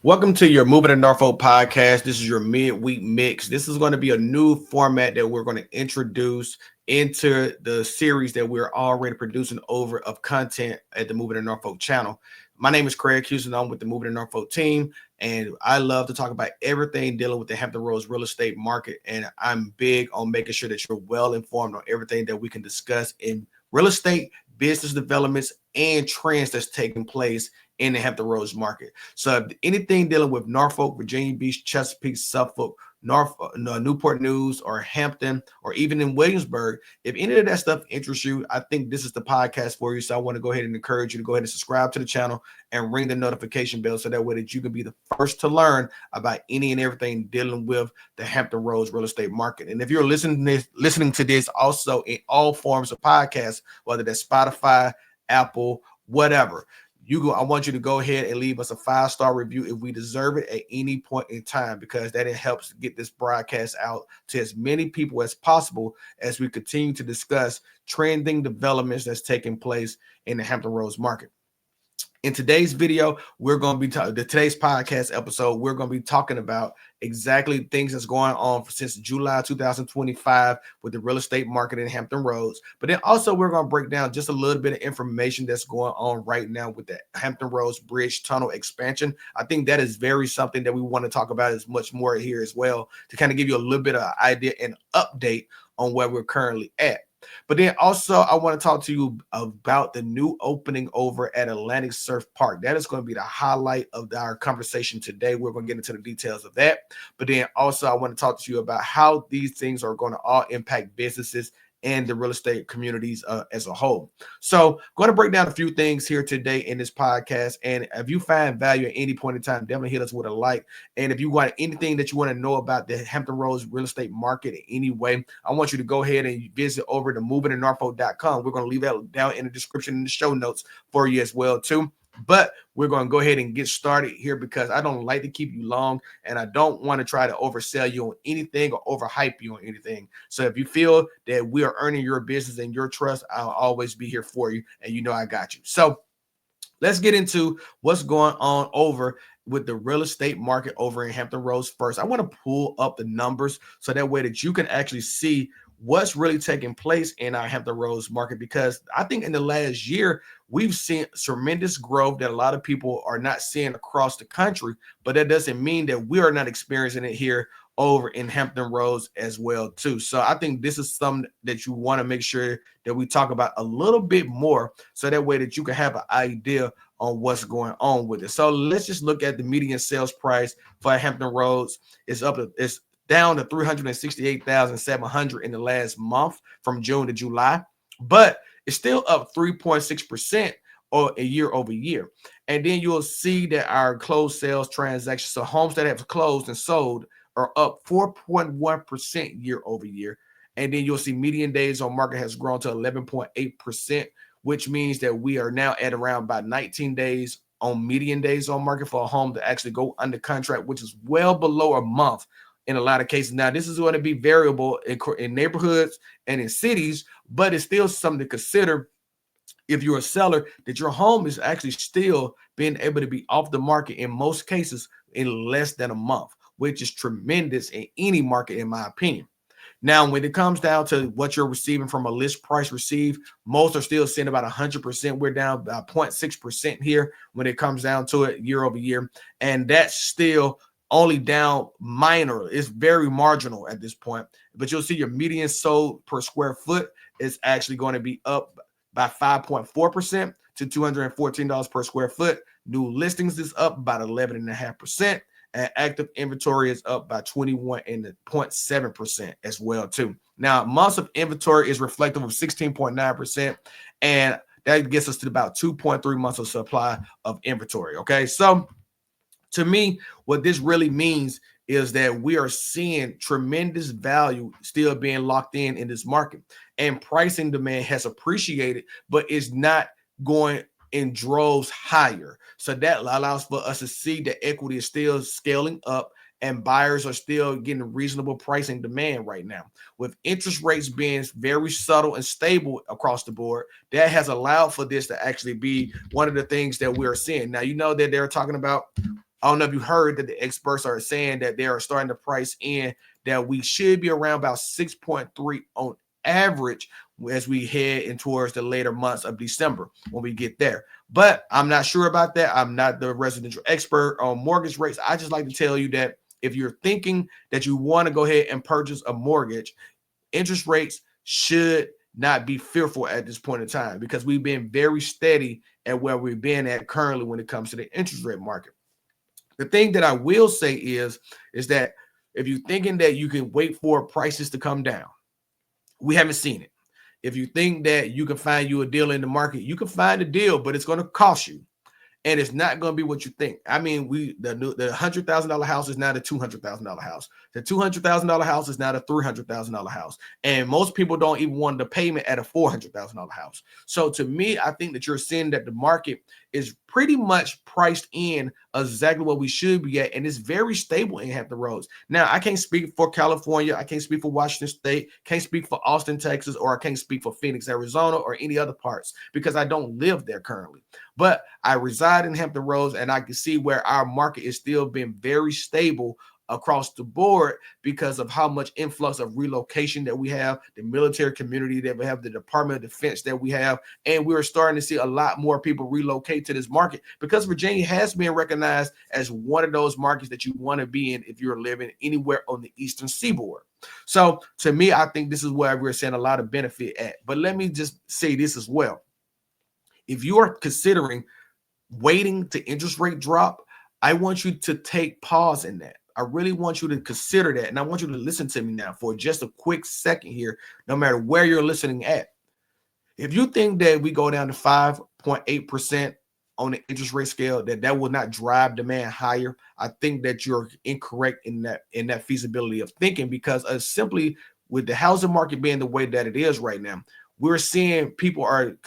Welcome to your Moving to Norfolk podcast. This is your midweek mix. This is going to be a new format that we're going to introduce into the series that we're already producing over of content at the Moving to Norfolk channel. My name is Craig Houston. I'm with the Moving to Norfolk team, and I love to talk about everything dealing with the Hampton Roads real estate market. And I'm big on making sure that you're well informed on everything that we can discuss in real estate, business developments, and trends that's taking place in the Hampton Roads market. So if anything dealing with Norfolk, Virginia Beach, Chesapeake, Suffolk, Newport News, or Hampton, or even in Williamsburg, if any of that stuff interests you, I think this is the podcast for you. So I want to go ahead and encourage you to go ahead and subscribe to the channel and ring the notification bell so that way that you can be the first to learn about any and everything dealing with the Hampton Roads real estate market. And if you're listening to this also in all forms of podcasts, whether that's Spotify, Apple, whatever, I want you to go ahead and leave us a 5-star review if we deserve it at any point in time, because that it helps get this broadcast out to as many people as possible as we continue to discuss trending developments that's taking place in the Hampton Roads market. In today's video, we're going to be today's podcast episode. We're going to be talking about exactly things that's going on since July 2025 with the real estate market in Hampton Roads. But then also we're going to break down just a little bit of information that's going on right now with the Hampton Roads Bridge Tunnel expansion. I think that is very something that we want to talk about as much more here as well, to kind of give you a little bit of idea and update on where we're currently at. But then also I want to talk to you about the new opening over at Atlantic Surf Park. That is going to be the highlight of our conversation today. We're going to get into the details of that. But then also I want to talk to you about how these things are going to all impact businesses and the real estate communities as a whole. So I'm going to break down a few things here today in this podcast. And if you find value at any point in time, definitely hit us with a like. And if you want anything that you want to know about the Hampton Roads real estate market in any way, I want you to go ahead and visit over to movingtonorfolk.com. We're going to leave that down in the description in the show notes for you as well too. But we're going to go ahead and get started here, because I don't like to keep you long, and I don't want to try to oversell you on anything or overhype you on anything. So if you feel that we are earning your business and your trust, I'll always be here for you, and you know I got you. So let's get into what's going on over with the real estate market over in Hampton Roads first. I want to pull up the numbers so that way that you can actually see what's really taking place in our Hampton Roads market, because I think in the last year, we've seen tremendous growth that a lot of people are not seeing across the country, but that doesn't mean that we are not experiencing it here over in Hampton Roads as well too. So I think this is something that you want to make sure that we talk about a little bit more, so that way that you can have an idea on what's going on with it. So let's just look at the median sales price for Hampton Roads. It's down to $368,700 in the last month from June to July, but it's still up 3.6% or a year over year. And then you'll see that our closed sales transactions, so homes that have closed and sold, are up 4.1% year over year. And then you'll see median days on market has grown to 11.8%, which means that we are now at around about 19 days on median days on market for a home to actually go under contract, which is well below a month in a lot of cases. Now, this is going to be variable in neighborhoods and in cities, but it's still something to consider if you're a seller, that your home is actually still being able to be off the market in most cases in less than a month, which is tremendous in any market, in my opinion. Now, when it comes down to what you're receiving from a list price received, most are still seeing about 100%. We're down about 0.6% here when it comes down to it year over year. And that's still only down minor. It's very marginal at this point, but you'll see your median sold per square foot is actually going to be up by 5.4% to $214 per square foot. New listings is up about 11.5%, and active inventory is up by 21.7% as well too. Now, months of inventory is reflective of 16.9%, and that gets us to about 2.3 months of supply of inventory. Okay, so to me, what this really means is that we are seeing tremendous value still being locked in this market, and pricing demand has appreciated, but is not going in droves higher. So that allows for us to see that equity is still scaling up, and buyers are still getting reasonable pricing demand right now. With interest rates being very subtle and stable across the board, that has allowed for this to actually be one of the things that we're seeing. Now, you know that they're talking about I don't know if you heard that the experts are saying that they are starting to price in that we should be around about 6.3 on average as we head in towards the later months of December when we get there. But I'm not sure about that. I'm not the residential expert on mortgage rates. I just like to tell you that if you're thinking that you want to go ahead and purchase a mortgage, interest rates should not be fearful at this point in time, because we've been very steady at where we've been at currently when it comes to the interest rate market. The thing that I will say is that if you're thinking that you can wait for prices to come down, we haven't seen it. If you think that you can find you a deal in the market, you can find a deal, but it's going to cost you. And it's not going to be what you think. I mean, the $100,000 house is now the $200,000 house. The $200,000 house is now the $300,000 house. And most people don't even want the payment at a $400,000 house. So to me, I think that you're seeing that the market is pretty much priced in exactly what we should be at, and it's very stable in Hampton Roads. Now, I can't speak for California, I can't speak for Washington State, can't speak for Austin, Texas, or I can't speak for Phoenix, Arizona, or any other parts because I don't live there currently. But I reside in Hampton Roads, and I can see where our market is still being very stable across the board because of how much influx of relocation that we have, the military community that we have, the Department of Defense that we have, and we're starting to see a lot more people relocate to this market because Virginia has been recognized as one of those markets that you want to be in if you're living anywhere on the eastern seaboard. So to me, I think this is where we're seeing a lot of benefit at. But let me just say this as well. If you are considering waiting to interest rate drop, I want you to take pause in that. I really want you to consider that. And I want you to listen to me now for just a quick second here, no matter where you're listening at. If you think that we go down to 5.8% on the interest rate scale, that will not drive demand higher, I think that you're incorrect in that feasibility of thinking, because simply with the housing market being the way that it is right now, we're seeing people are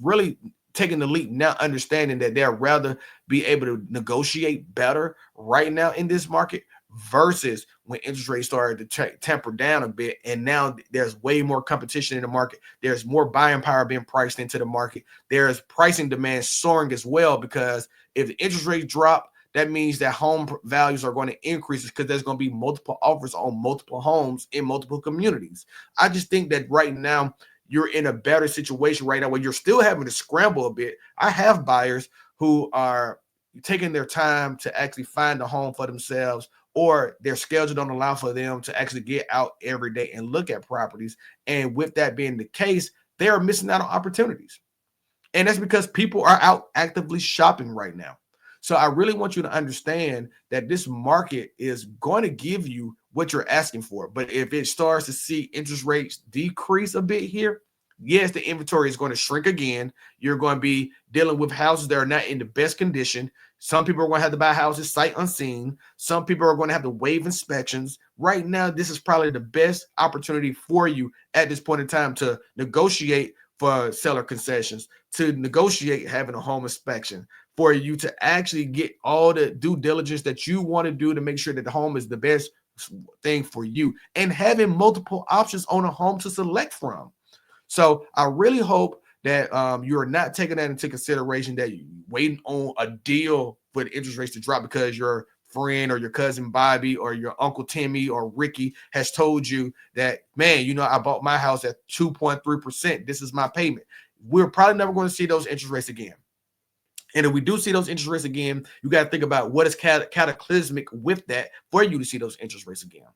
really taking the leap now, understanding that they'd rather be able to negotiate better right now in this market versus when interest rates started to temper down a bit. And now there's way more competition in the market. There's more buying power being priced into the market. There's pricing demand soaring as well, because if the interest rates drop, that means that home values are going to increase because there's going to be multiple offers on multiple homes in multiple communities. I just think that right now you're in a better situation right now where you're still having to scramble a bit. I have buyers who are taking their time to actually find a home for themselves, or their schedule don't allow for them to actually get out every day and look at properties. And with that being the case, they are missing out on opportunities. And that's because people are out actively shopping right now. So I really want you to understand that this market is going to give you what you're asking for. But if it starts to see interest rates decrease a bit here, yes, the inventory is going to shrink again. You're going to be dealing with houses that are not in the best condition. Some people are going to have to buy houses sight unseen. Some people are going to have to waive inspections. Right now, this is probably the best opportunity for you at this point in time to negotiate for seller concessions, to negotiate having a home inspection, for you to actually get all the due diligence that you want to do to make sure that the home is the best thing for you, and having multiple options on a home to select from. So I really hope that you're not taking that into consideration, that you're waiting on a deal for the interest rates to drop because your friend or your cousin Bobby or your uncle Timmy or Ricky has told you that, man, I bought my house at 2.3%. This is my payment. We're probably never going to see those interest rates again. And if we do see those interest rates again, you got to think about what is cataclysmic with that for you to see those interest rates again.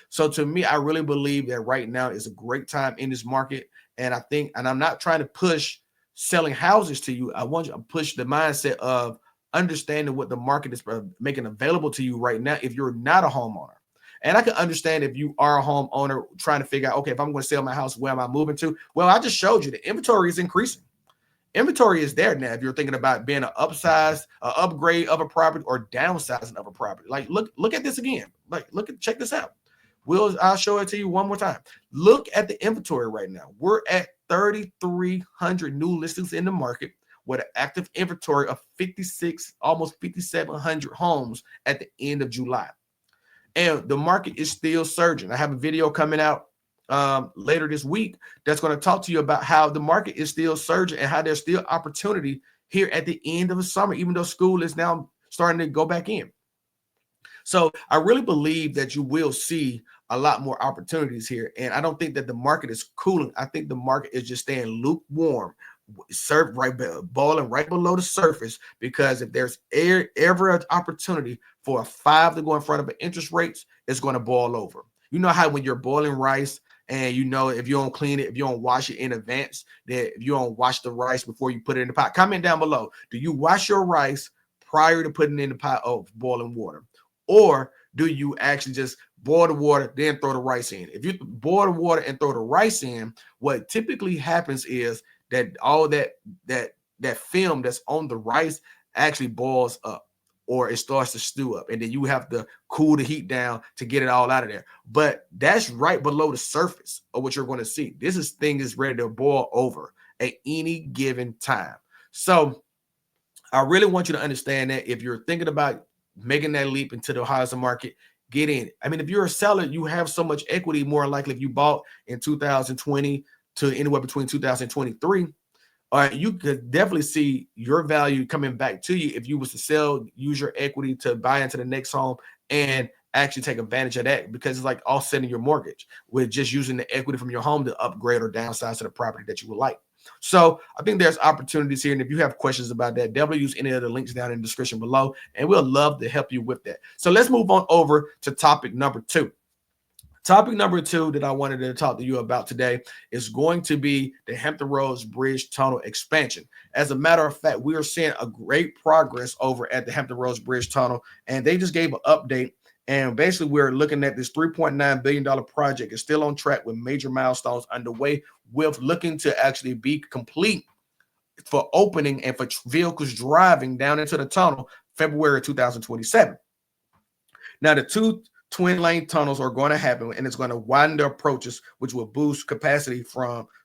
So to me, I really believe that right now is a great time in this market. And I think, and I'm not trying to push selling houses to you. I want you to push the mindset of understanding what the market is making available to you right now if you're not a homeowner. And I can understand if you are a homeowner trying to figure out, okay, if I'm going to sell my house, where am I moving to? Well, I just showed you the inventory is increasing. Inventory is there now. If you're thinking about being an upgrade of a property or downsizing of a property, like look at this again. Like check this out. I'll show it to you one more time. Look at the inventory right now. We're at 3,300 new listings in the market with an active inventory of 56, almost 5,700 homes at the end of July. And the market is still surging. I have a video coming out later this week that's going to talk to you about how the market is still surging and how there's still opportunity here at the end of the summer, even though school is now starting to go back in. So I really believe that you will see a lot more opportunities here. And I don't think that the market is cooling. I think the market is just staying lukewarm, boiling right below the surface, because if there's ever an opportunity for a 5 to go in front of an interest rates, it's going to boil over. You know how when you're boiling rice, and you know, if you don't clean it, if you don't wash it in advance, that if you don't wash the rice before you put it in the pot. Comment down below. Do you wash your rice prior to putting it in the pot of boiling water? Or do you actually just boil the water, then throw the rice in? If you boil the water and throw the rice in, what typically happens is that all that film that's on the rice actually boils up, or it starts to stew up, and then you have to cool the heat down to get it all out of there. But that's right below the surface of what you're going to see. This thing is ready to boil over at any given time. So I really want you to understand that if you're thinking about making that leap into the housing market, get in. I mean, if you're a seller, you have so much equity. More likely, if you bought in 2020 to anywhere between 2023, you could definitely see your value coming back to you if you was to sell, use your equity to buy into the next home, and actually take advantage of that, because it's like offsetting your mortgage with just using the equity from your home to upgrade or downsize to the property that you would like. So I think there's opportunities here. And if you have questions about that, definitely use any of the links down in the description below, and we'll love to help you with that. So let's move on over to topic number 2. Topic number 2 that I wanted to talk to you about today is going to be the Hampton Roads Bridge Tunnel expansion. As a matter of fact, we are seeing a great progress over at the Hampton Roads Bridge Tunnel, and they just gave an update. And basically, we're looking at this $3.9 billion project is still on track with major milestones underway, with looking to actually be complete for opening and for vehicles driving down into the tunnel February 2027. Now, the 2 twin lane tunnels are going to happen, and it's going to widen the approaches, which will boost capacity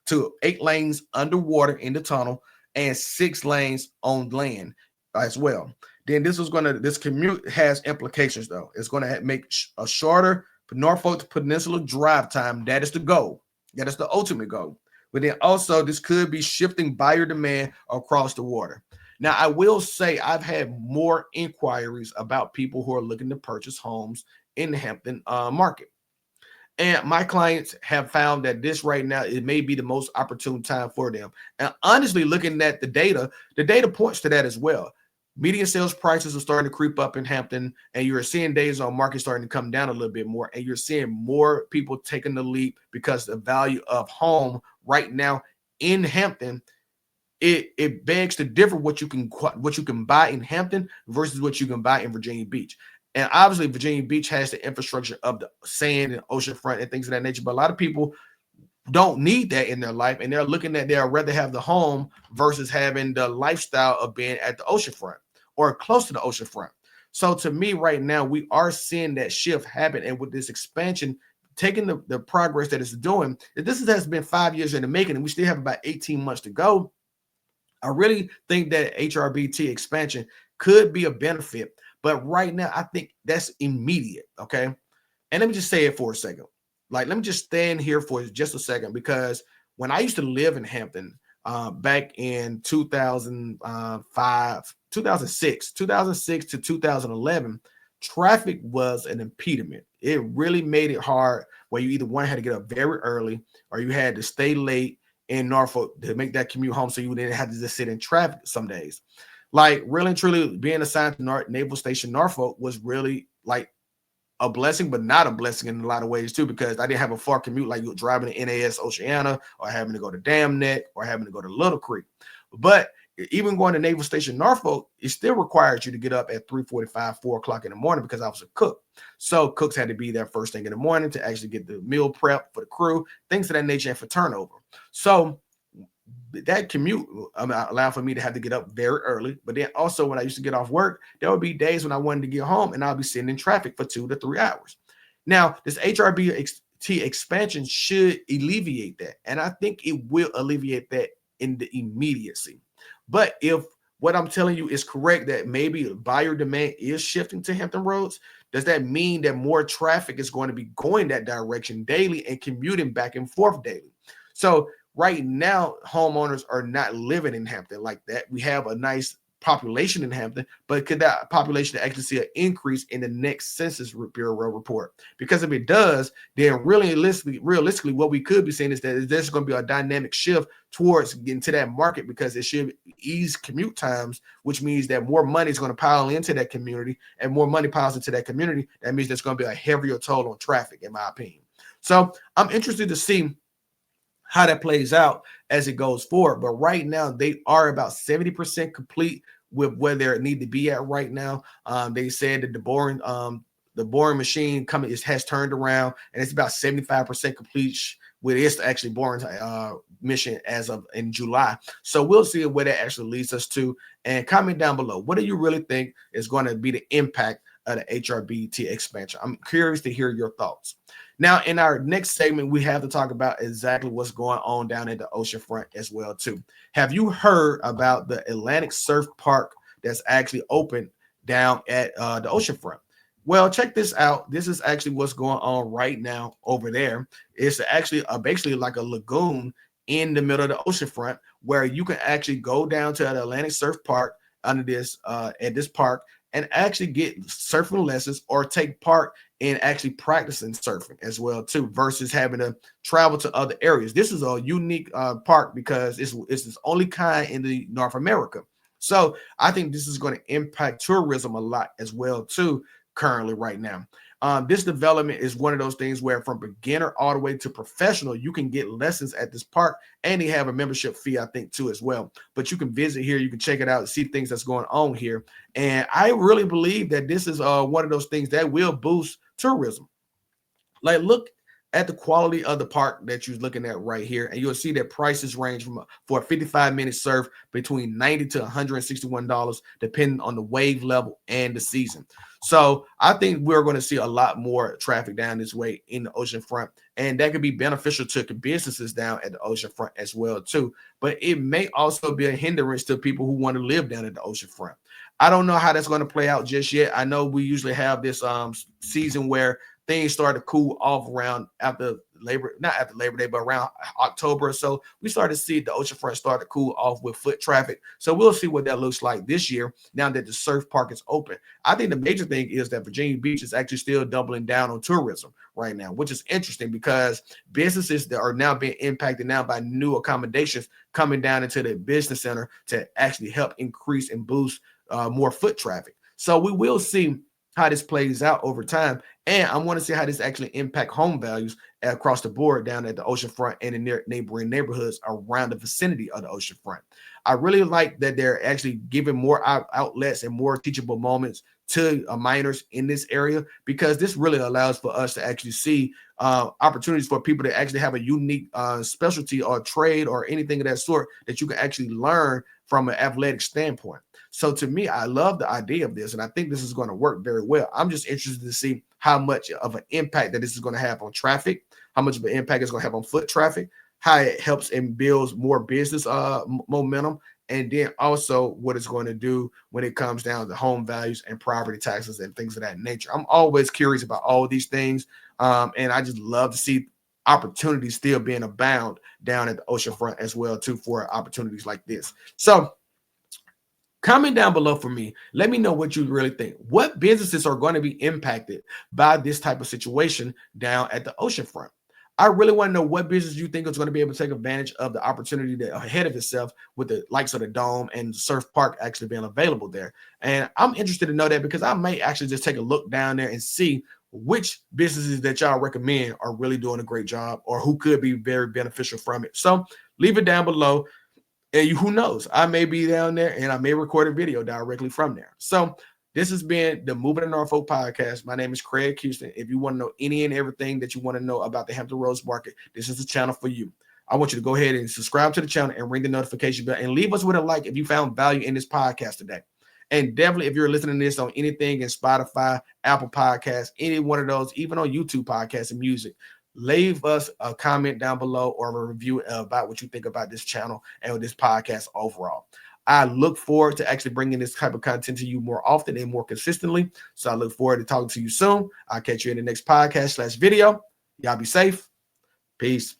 to 8 lanes underwater in the tunnel and 6 lanes on land as well. Then this commute has implications, though. It's going to make a shorter Norfolk Peninsula drive time. That is the goal. That is the ultimate goal. But then also, this could be shifting buyer demand across the water. Now, I will say I've had more inquiries about people who are looking to purchase homes in the Hampton market. And my clients have found that this right now, it may be the most opportune time for them. And honestly, looking at the data points to that as well. Median sales prices are starting to creep up in Hampton, and you're seeing days on market starting to come down a little bit more, and you're seeing more people taking the leap because the value of home right now in Hampton, it begs to differ what you can buy in Hampton versus what you can buy in Virginia Beach. And obviously, Virginia Beach has the infrastructure of the sand and oceanfront and things of that nature, but a lot of people don't need that in their life, and they'll rather have the home versus having the lifestyle of being at the oceanfront or close to the oceanfront. So to me, right now, we are seeing that shift happen, and with this expansion, taking the progress that it's doing, this has been 5 years in the making, and we still have about 18 months to go. I really think that HRBT expansion could be a benefit, but right now, I think that's immediate, okay? And let me just say it for a second. Let me just stand here for just a second, because when I used to live in Hampton back in 2006 to 2011, traffic was an impediment. It really made it hard, where you either had to get up very early, or you had to stay late in Norfolk to make that commute home, so you didn't have to just sit in traffic some days. Like, really and truly, being assigned to Naval Station Norfolk was really like a blessing, but not a blessing in a lot of ways too, because I didn't have a far commute like you driving to NAS Oceana, or having to go to Dam Neck, or having to go to Little Creek. But even going to Naval Station Norfolk, it still required you to get up at 3:45, 4 o'clock in the morning, because I was a cook. So cooks had to be there first thing in the morning to actually get the meal prep for the crew, things of that nature, and for turnover. So that commute allowed for me to have to get up very early. But then also, when I used to get off work, there would be days when I wanted to get home, and I'll be sitting in traffic for 2 to 3 hours. Now, this HRBT expansion should alleviate that, and I think it will alleviate that in the immediacy. But if what I'm telling you is correct, that maybe buyer demand is shifting to Hampton Roads, does that mean that more traffic is going to be going that direction daily and commuting back and forth daily? So right now, homeowners are not living in Hampton like that. We have a nice population in Hampton, but could that population actually see an increase in the next Census Bureau report? Because if it does, then realistically, what we could be saying is that there's going to be a dynamic shift towards getting to that market, because it should ease commute times, which means that more money is going to pile into that community, and more money piles into that community. That means there's going to be a heavier toll on traffic, in my opinion. So I'm interested to see how that plays out as it goes forward. But right now, they are about 70% complete with where they need to be at right now. They said that the boring machine has turned around, and it's about 75% complete with its actually boring mission as of in July. So we'll see where that actually leads us to. And comment down below, what do you really think is going to be the impact of the HRBT expansion? I'm curious to hear your thoughts. Now, in our next segment, we have to talk about exactly what's going on down at the oceanfront as well, too. Have you heard about the Atlantic Surf Park that's actually open down at the oceanfront? Well, check this out. This is actually what's going on right now over there. It's actually basically like a lagoon in the middle of the oceanfront, where you can actually go down to the Atlantic Surf Park under this at this park and actually get surfing lessons or take part in actually practicing surfing as well too, versus having to travel to other areas. This is a unique park because it's its only kind in the North America. So I think this is going to impact tourism a lot as well too, currently right now. This development is one of those things where from beginner all the way to professional, you can get lessons at this park, and they have a membership fee, I think, too, as well. But you can visit here, you can check it out, see things that's going on here. And I really believe that this is one of those things that will boost tourism. Like, look at the quality of the park that you're looking at right here, and you'll see that prices range from for a 55-minute surf between $90 to $161, depending on the wave level and the season. So I think we're going to see a lot more traffic down this way in the oceanfront, and that could be beneficial to businesses down at the oceanfront as well too. But it may also be a hindrance to people who want to live down at the oceanfront. I don't know how that's going to play out just yet. I know we usually have this season where things start to cool off around not after Labor Day, but around October or so. We start to see the oceanfront start to cool off with foot traffic. So we'll see what that looks like this year now that the surf park is open. I think the major thing is that Virginia Beach is actually still doubling down on tourism right now, which is interesting because businesses that are now being impacted now by new accommodations coming down into the business center to actually help increase and boost more foot traffic. So we will see how this plays out over time. And I want to see how this actually impact home values across the board down at the oceanfront and in their neighboring neighborhoods around the vicinity of the oceanfront. I really like that they're actually giving more outlets and more teachable moments to minors in this area, because this really allows for us to actually see opportunities for people to actually have a unique specialty or trade or anything of that sort that you can actually learn from an athletic standpoint. So to me, I love the idea of this, and I think this is going to work very well. I'm just interested to see how much of an impact that this is going to have on traffic, how much of an impact it's going to have on foot traffic, how it helps and builds more business momentum, and then also what it's going to do when it comes down to home values and property taxes and things of that nature. I'm always curious about all of these things, and I just love to see opportunities still being abound down at the oceanfront as well too for opportunities like this. So comment down below for me. Let me know what you really think. What businesses are going to be impacted by this type of situation down at the oceanfront? I really want to know what business you think is going to be able to take advantage of the opportunity that ahead of itself with the likes of the Dome and Surf Park actually being available there. And I'm interested to know that because I may actually just take a look down there and see which businesses that y'all recommend are really doing a great job or who could be very beneficial from it. So leave it down below. And who knows? I may be down there and I may record a video directly from there. So this has been the Moving to Norfolk podcast. My name is Craig Houston. If you want to know any and everything that you want to know about the Hampton Roads market, this is the channel for you. I want you to go ahead and subscribe to the channel and ring the notification bell and leave us with a like if you found value in this podcast today. And definitely, if you're listening to this on anything in Spotify, Apple Podcasts, any one of those, even on YouTube podcasts and music, leave us a comment down below or a review about what you think about this channel and this podcast overall. I look forward to actually bringing this type of content to you more often and more consistently. So I look forward to talking to you soon. I'll catch you in the next podcast/video. Y'all be safe. Peace.